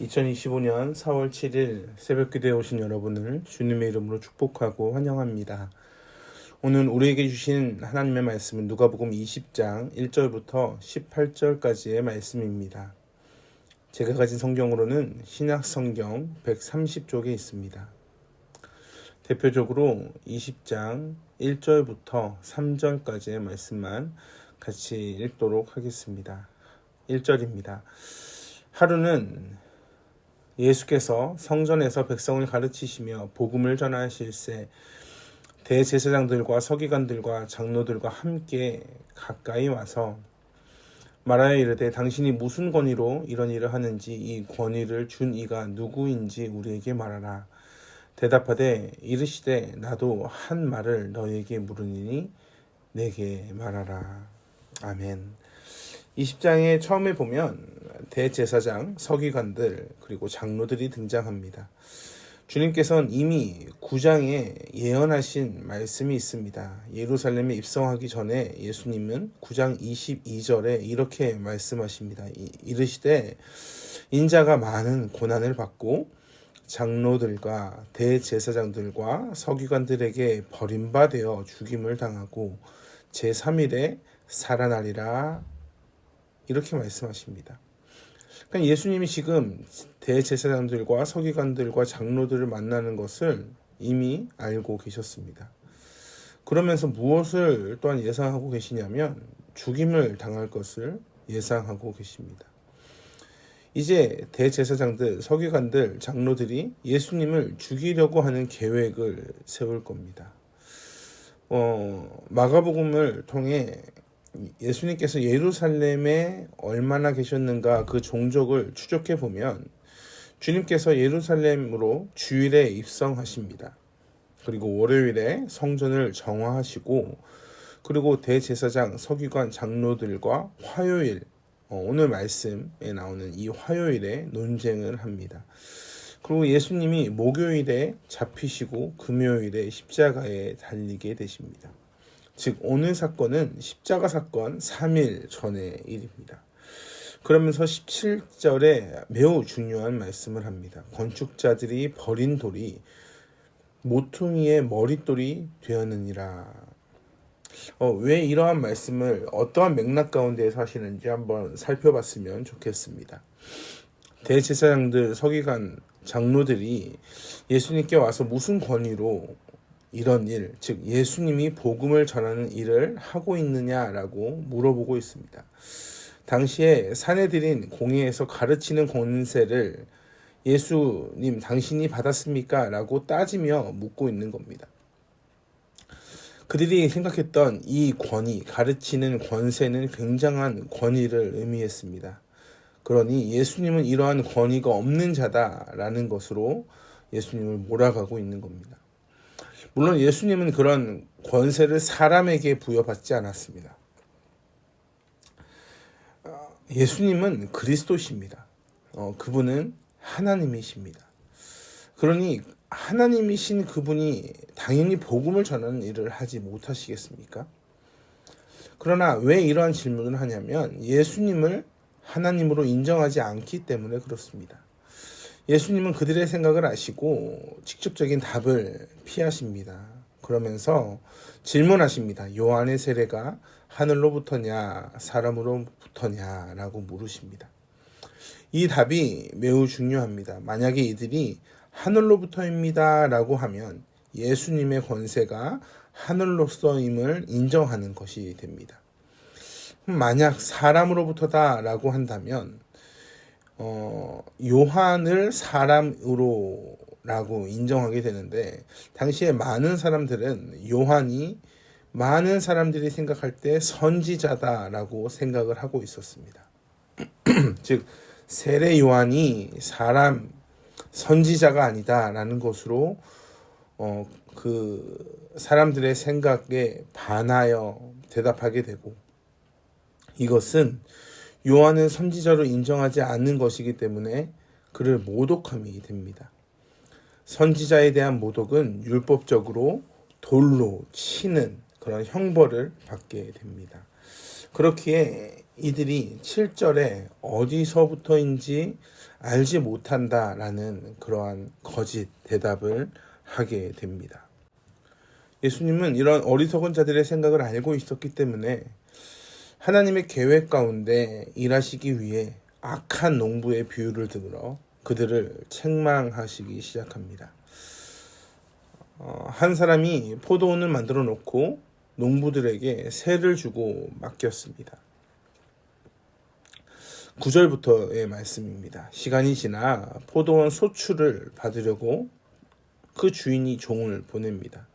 2025년 4월 7일 새벽기도에 오신 여러분을 주님의 이름으로 축복하고 환영합니다. 오늘 우리에게 주신 하나님의 말씀은 누가복음 20장 1절부터 18절까지의 말씀입니다. 제가 가진 성경으로는 신약성경 130쪽에 있습니다. 대표적으로 20장 1절부터 3절까지의 말씀만 같이 읽도록 하겠습니다. 1절입니다. 하루는 예수께서 성전에서 백성을 가르치시며 복음을 전하실새 대제사장들과 서기관들과 장로들과 함께 가까이 와서 말하여 이르되 당신이 무슨 권위로 이런 일을 하는지 이 권위를 준 이가 누구인지 우리에게 말하라. 대답하되 이르시되 나도 한 말을 너에게 물으니 내게 말하라. 아멘. 20장에 처음에 보면 대제사장, 서기관들 그리고 장로들이 등장합니다. 주님께서는 이미 9장에 예언하신 말씀이 있습니다. 예루살렘에 입성하기 전에 예수님은 9장 22절에 이렇게 말씀하십니다. 이르시되 인자가 많은 고난을 받고 장로들과 대제사장들과 서기관들에게 버림받아 죽임을 당하고 제3일에 살아나리라. 이렇게 말씀하십니다. 그러니까 예수님이 지금 대제사장들과 서기관들과 장로들을 만나는 것을 이미 알고 계셨습니다. 그러면서 무엇을 또한 예상하고 계시냐면 죽임을 당할 것을 예상하고 계십니다. 이제 대제사장들, 서기관들, 장로들이 예수님을 죽이려고 하는 계획을 세울 겁니다. 마가복음을 통해 예수님께서 예루살렘에 얼마나 계셨는가 그 종족을 추적해 보면 주님께서 예루살렘으로 주일에 입성하십니다. 그리고 월요일에 성전을 정화하시고 그리고 대제사장, 서기관, 장로들과 화요일, 오늘 말씀에 나오는 이 화요일에 논쟁을 합니다. 그리고 예수님이 목요일에 잡히시고 금요일에 십자가에 달리게 되십니다. 즉 오늘 사건은 십자가 사건 3일 전의 일입니다. 그러면서 17절에 매우 중요한 말씀을 합니다. 건축자들이 버린 돌이 모퉁이의 머릿돌이 되었느니라. 왜 이러한 말씀을 어떠한 맥락 가운데에서 하시는지 한번 살펴봤으면 좋겠습니다. 대제사장들, 서기관, 장로들이 예수님께 와서 무슨 권위로 이런 일, 즉 예수님이 복음을 전하는 일을 하고 있느냐라고 물어보고 있습니다. 당시에 사내들인 공회에서 가르치는 권세를 예수님 당신이 받았습니까? 라고 따지며 묻고 있는 겁니다. 그들이 생각했던 이 권위, 가르치는 권세는 굉장한 권위를 의미했습니다. 그러니 예수님은 이러한 권위가 없는 자다라는 것으로 예수님을 몰아가고 있는 겁니다. 물론 예수님은 그런 권세를 사람에게 부여받지 않았습니다. 예수님은 그리스도십니다. 그분은 하나님이십니다. 그러니 하나님이신 그분이 당연히 복음을 전하는 일을 하지 못하시겠습니까? 그러나 왜 이러한 질문을 하냐면 예수님을 하나님으로 인정하지 않기 때문에 그렇습니다. 예수님은 그들의 생각을 아시고 직접적인 답을 피하십니다. 그러면서 질문하십니다. 요한의 세례가 하늘로부터냐 사람으로부터냐 라고 물으십니다. 이 답이 매우 중요합니다. 만약에 이들이 하늘로부터입니다 라고 하면 예수님의 권세가 하늘로서임을 인정하는 것이 됩니다. 만약 사람으로부터다 라고 한다면 요한을 사람으로 라고 인정하게 되는데 당시에 많은 사람들은 요한이 많은 사람들이 생각할 때 선지자다 라고 생각을 하고 있었습니다. 즉 세례 요한이 사람 선지자가 아니다 라는 것으로 그 사람들의 생각에 반하여 대답하게 되고 이것은 요한은 선지자로 인정하지 않는 것이기 때문에 그를 모독함이 됩니다. 선지자에 대한 모독은 율법적으로 돌로 치는 그런 형벌을 받게 됩니다. 그렇기에 이들이 7절에 어디서부터인지 알지 못한다라는 그러한 거짓 대답을 하게 됩니다. 예수님은 이런 어리석은 자들의 생각을 알고 있었기 때문에 하나님의 계획 가운데 일하시기 위해 악한 농부의 비유를 들어 그들을 책망하시기 시작합니다. 한 사람이 포도원을 만들어 놓고 농부들에게 세를 주고 맡겼습니다. 9절부터의 말씀입니다. 시간이 지나 포도원 소출을 받으려고 그 주인이 종을 보냅니다.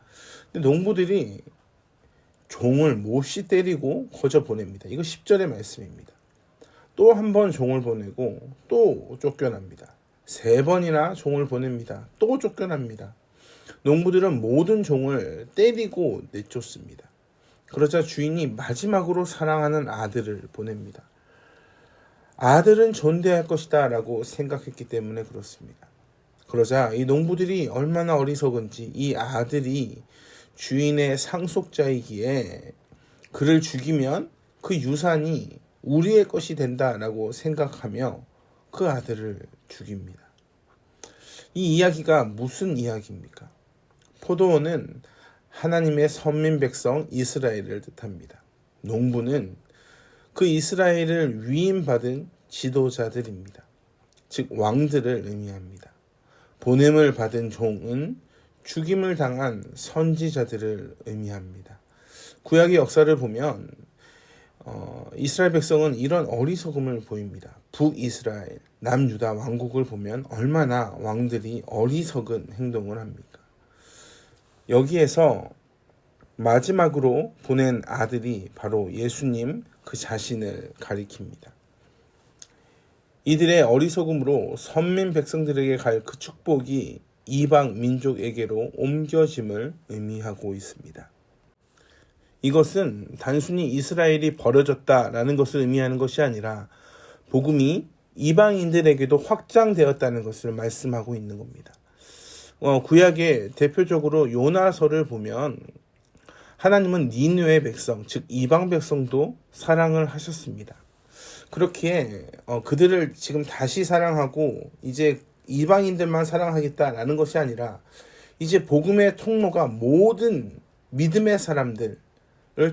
근데 농부들이 종을 몹시 때리고 거저 보냅니다. 이거 10절의 말씀입니다. 또 한 번 종을 보내고 또 쫓겨납니다. 3번이나 종을 보냅니다. 또 쫓겨납니다. 농부들은 모든 종을 때리고 내쫓습니다. 그러자 주인이 마지막으로 사랑하는 아들을 보냅니다. 아들은 존대할 것이다 라고 생각했기 때문에 그렇습니다. 그러자 이 농부들이 얼마나 어리석은지 이 아들이 주인의 상속자이기에 그를 죽이면 그 유산이 우리의 것이 된다라고 생각하며 그 아들을 죽입니다. 이 이야기가 무슨 이야기입니까? 포도원은 하나님의 선민 백성 이스라엘을 뜻합니다. 농부는 그 이스라엘을 위임받은 지도자들입니다. 즉 왕들을 의미합니다. 보냄을 받은 종은 죽임을 당한 선지자들을 의미합니다. 구약의 역사를 보면 이스라엘 백성은 이런 어리석음을 보입니다. 북이스라엘, 남유다 왕국을 보면 얼마나 왕들이 어리석은 행동을 합니까? 여기에서 마지막으로 보낸 아들이 바로 예수님 그 자신을 가리킵니다. 이들의 어리석음으로 선민 백성들에게 갈 그 축복이 이방 민족에게로 옮겨짐을 의미하고 있습니다. 이것은 단순히 이스라엘이 버려졌다라는 것을 의미하는 것이 아니라 복음이 이방인들에게도 확장되었다는 것을 말씀하고 있는 겁니다. 구약의 대표적으로 요나서를 보면 하나님은 니느웨 백성, 즉 이방 백성도 사랑을 하셨습니다. 그렇기에 그들을 지금 다시 사랑하고 이제 이방인들만 사랑하겠다라는 것이 아니라 이제 복음의 통로가 모든 믿음의 사람들을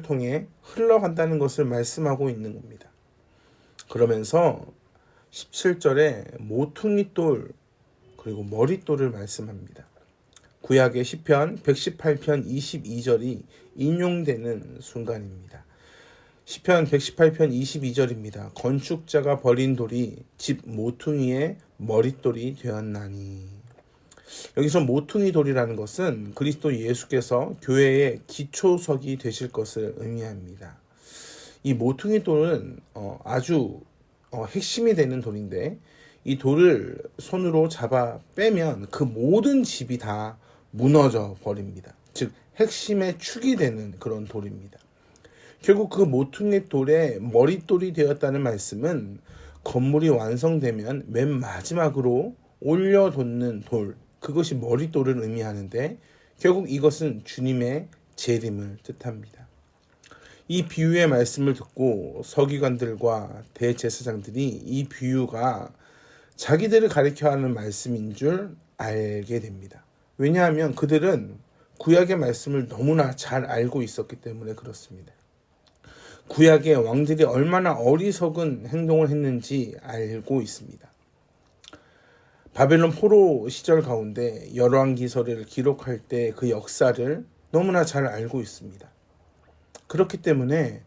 통해 흘러간다는 것을 말씀하고 있는 겁니다. 그러면서 17절에 모퉁이돌 그리고 머릿돌을 말씀합니다. 구약의 시편 118편 22절이 인용되는 순간입니다. 시편 118편 22절입니다. 건축자가 버린 돌이 집 모퉁이의 머릿돌이 되었나니. 여기서 모퉁이 돌이라는 것은 그리스도 예수께서 교회의 기초석이 되실 것을 의미합니다. 이 모퉁이 돌은 아주 핵심이 되는 돌인데 이 돌을 손으로 잡아 빼면 그 모든 집이 다 무너져 버립니다. 즉 핵심의 축이 되는 그런 돌입니다. 결국 그 모퉁이 돌의 머릿돌이 되었다는 말씀은 건물이 완성되면 맨 마지막으로 올려놓는 돌, 그것이 머릿돌을 의미하는데 결국 이것은 주님의 재림을 뜻합니다. 이 비유의 말씀을 듣고 서기관들과 대제사장들이 이 비유가 자기들을 가리켜 하는 말씀인 줄 알게 됩니다. 왜냐하면 그들은 구약의 말씀을 너무나 잘 알고 있었기 때문에 그렇습니다. 구약의 왕들이 얼마나 어리석은 행동을 했는지 알고 있습니다. 바벨론 포로 시절 가운데 열왕기서를 기록할 때 그 역사를 너무나 잘 알고 있습니다. 그렇기 때문에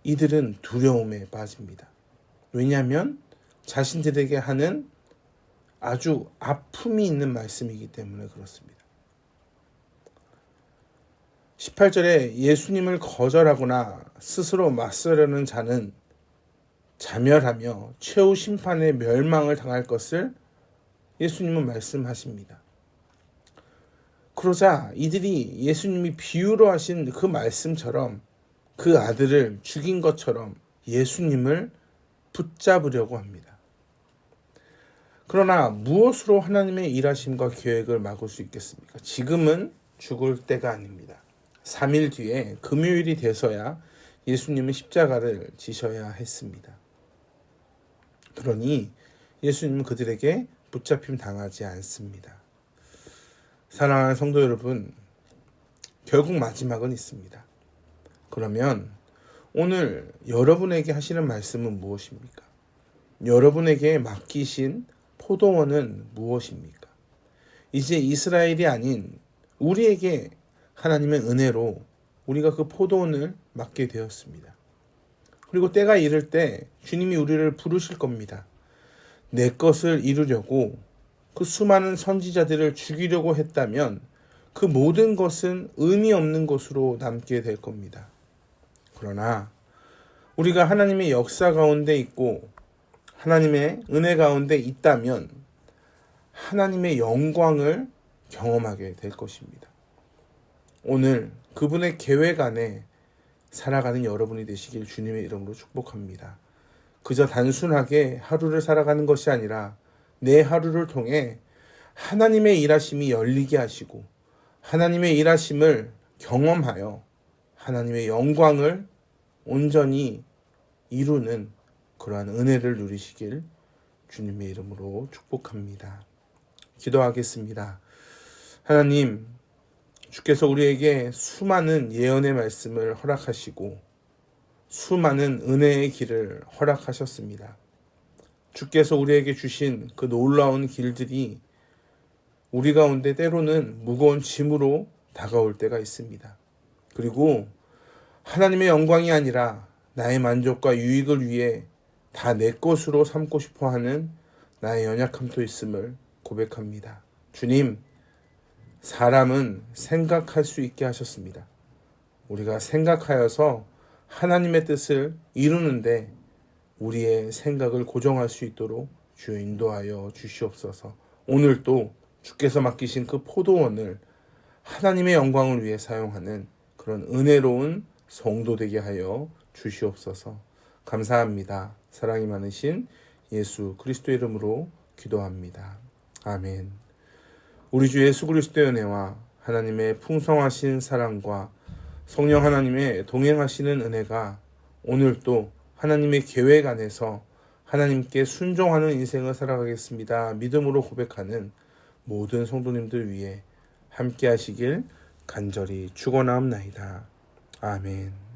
이들은 두려움에 빠집니다. 왜냐하면 자신들에게 하는 아주 아픔이 있는 말씀이기 때문에 그렇습니다. 18절에 예수님을 거절하거나 스스로 맞서려는 자는 자멸하며 최후 심판의 멸망을 당할 것을 예수님은 말씀하십니다. 그러자 이들이 예수님이 비유로 하신 그 말씀처럼 그 아들을 죽인 것처럼 예수님을 붙잡으려고 합니다. 그러나 무엇으로 하나님의 일하심과 계획을 막을 수 있겠습니까? 지금은 죽을 때가 아닙니다. 3일 뒤에 금요일이 돼서야 예수님은 십자가를 지셔야 했습니다. 그러니 예수님은 그들에게 붙잡힘 당하지 않습니다. 사랑하는 성도 여러분, 결국 마지막은 있습니다. 그러면 오늘 여러분에게 하시는 말씀은 무엇입니까? 여러분에게 맡기신 포도원은 무엇입니까? 이제 이스라엘이 아닌 우리에게 하나님의 은혜로 우리가 그 포도원을 맡게 되었습니다. 그리고 때가 이를 때 주님이 우리를 부르실 겁니다. 내 것을 이루려고 그 수많은 선지자들을 죽이려고 했다면 그 모든 것은 의미 없는 것으로 남게 될 겁니다. 그러나 우리가 하나님의 역사 가운데 있고 하나님의 은혜 가운데 있다면 하나님의 영광을 경험하게 될 것입니다. 오늘 그분의 계획 안에 살아가는 여러분이 되시길 주님의 이름으로 축복합니다. 그저 단순하게 하루를 살아가는 것이 아니라 내 하루를 통해 하나님의 일하심이 열리게 하시고 하나님의 일하심을 경험하여 하나님의 영광을 온전히 이루는 그러한 은혜를 누리시길 주님의 이름으로 축복합니다. 기도하겠습니다. 하나님, 주께서 우리에게 수많은 예언의 말씀을 허락하시고 수많은 은혜의 길을 허락하셨습니다. 주께서 우리에게 주신 그 놀라운 길들이 우리 가운데 때로는 무거운 짐으로 다가올 때가 있습니다. 그리고 하나님의 영광이 아니라 나의 만족과 유익을 위해 다 내 것으로 삼고 싶어하는 나의 연약함도 있음을 고백합니다. 주님, 사람은 생각할 수 있게 하셨습니다. 우리가 생각하여서 하나님의 뜻을 이루는데 우리의 생각을 고정할 수 있도록 주여 인도하여 주시옵소서. 오늘도 주께서 맡기신 그 포도원을 하나님의 영광을 위해 사용하는 그런 은혜로운 성도 되게 하여 주시옵소서. 감사합니다. 사랑이 많으신 예수 그리스도의 이름으로 기도합니다. 아멘. 우리 주 예수 그리스도의 은혜와 하나님의 풍성하신 사랑과 성령 하나님의 동행하시는 은혜가 오늘도 하나님의 계획 안에서 하나님께 순종하는 인생을 살아가겠습니다. 믿음으로 고백하는 모든 성도님들 위해 함께 하시길 간절히 축원하옵나이다. 아멘.